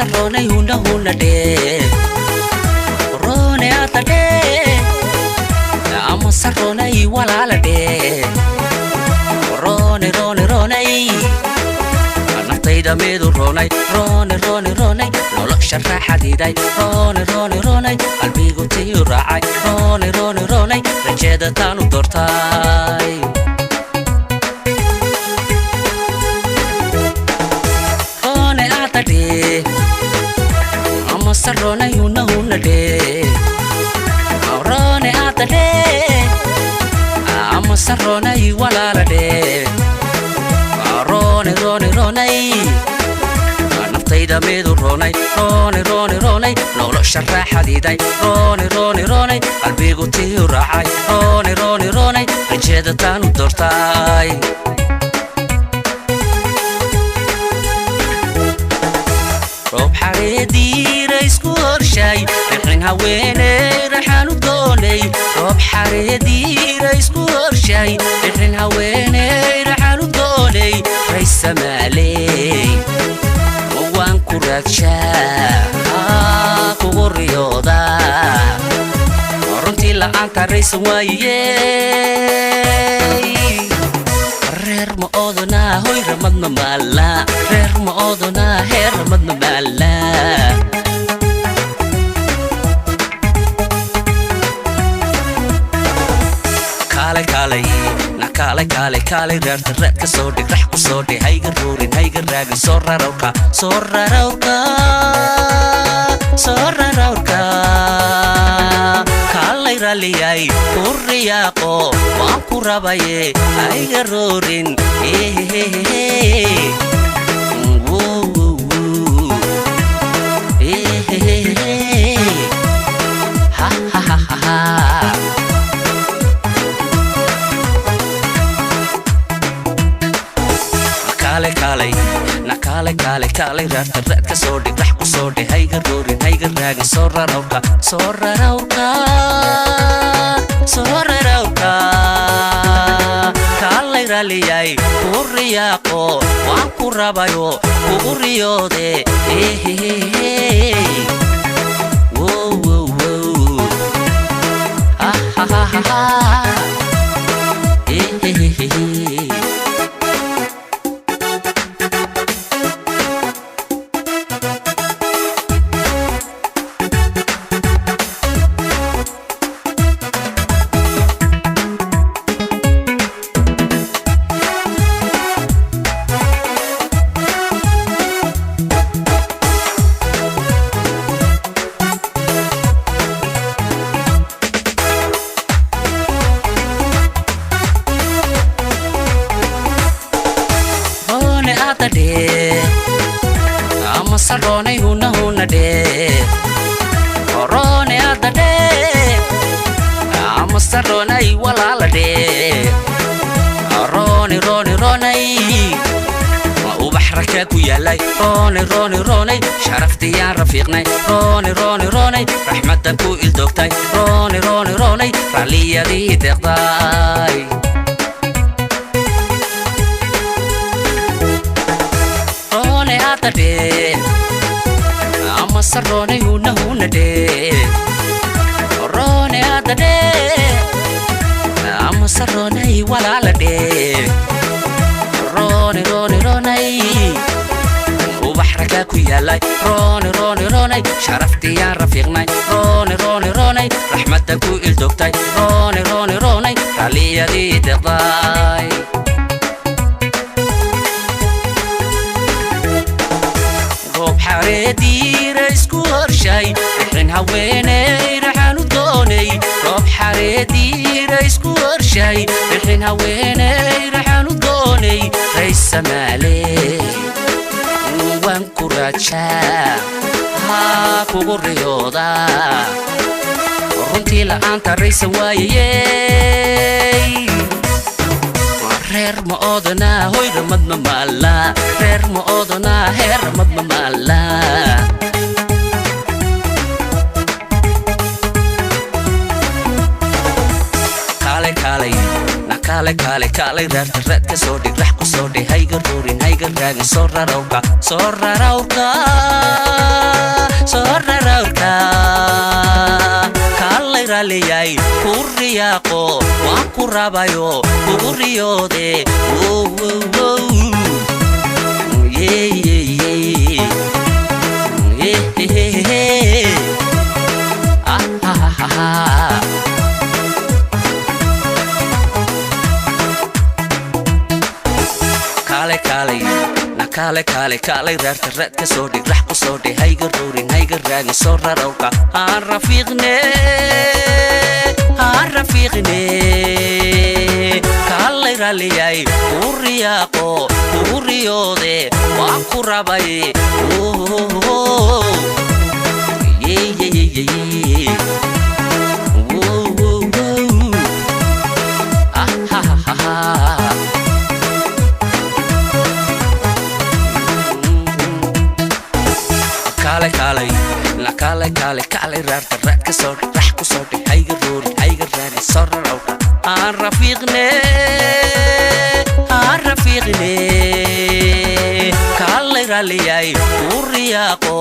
sarroonay huna de roone atade ama sarroonay walaala de roone naftayda meedu roonay roone nolosha raaxadiiday roone qalbigu tii raacay roone rajada taanu doortay roone atade ama sarroonay huna de roone atade ama sarroonay walaala de roone naftayda meedu roonay roone nolosha raaxadiiday roone qalbigu tii raacay roone rajada taanu doortay roob xareediira isku horshay rixin haweeney raxaanu doonay roob xareediira isku horshay rixin haweeney raxaanu doonay raysamaaley waan ku raadshaa kugu riyooda runtii la'aanta raysan waayey reer ma oodonaa hoy ramad ma maala reer ma oodonaa heer ramad ma maala kaalay reerta reed ka soo dhig rax ku soo dhig hayga ruurin hayga raagin soo rarowrka kaalay raaliyay ku riyaaqo waan ku rabaye hayga ruurin kaalay reerta reed ka soo dhig rax ku soo dhig hayga ruurin hayga raagin soo rarowrka kaalay raaliyay ku riyaaqo waan ku rabayo kugu riyoode ama sarroonay huna de roone atade ama sarroonay walaala de roone ubax raka ku yaalay roone sharaftiyaan rafiiqnay roone raxmadan ku ildoogtay roone raaliyadii deeqday ama sarroonay huna de roone atade ama sarroonay walaala de roone ubax raka ku yaalay roone sharaftiyaan rafiiqnay roone raxmadan ku ildoogtay roone raaliyadii deeqday xareediira isku horshay rixin haweeney raxaanu doonay roob xareediira isku horshay rixin haweeney raxaanu doonay raysamaaley waan ku raadshaa kugu riyooda runtii la'aanta raysan waayey reer ma oodonaa hoy ramad ma maala reer ma oodonaa heer ramad ma maala kaalay reerta reed ka soo dhig rax ku soo dhig hayga ruurin hayga raagi sorrarauka kallay raaliyay kurriyaaqo waan ku rabayo kugu riyoode kaalay reerta raadka soo dhig rax ku soo dhig hayga ruurin hayga raagin soo rarowka aan rafiiqne kaalay raaliyay kurriyaaqo kugu riyoode waan ku rabay kaalay reerta raadka soo dhig rax ku soo dhig hayga ruurin hayga raagin soo rarowka aan rafiiqne kaalay raaliyay kurriyaaqo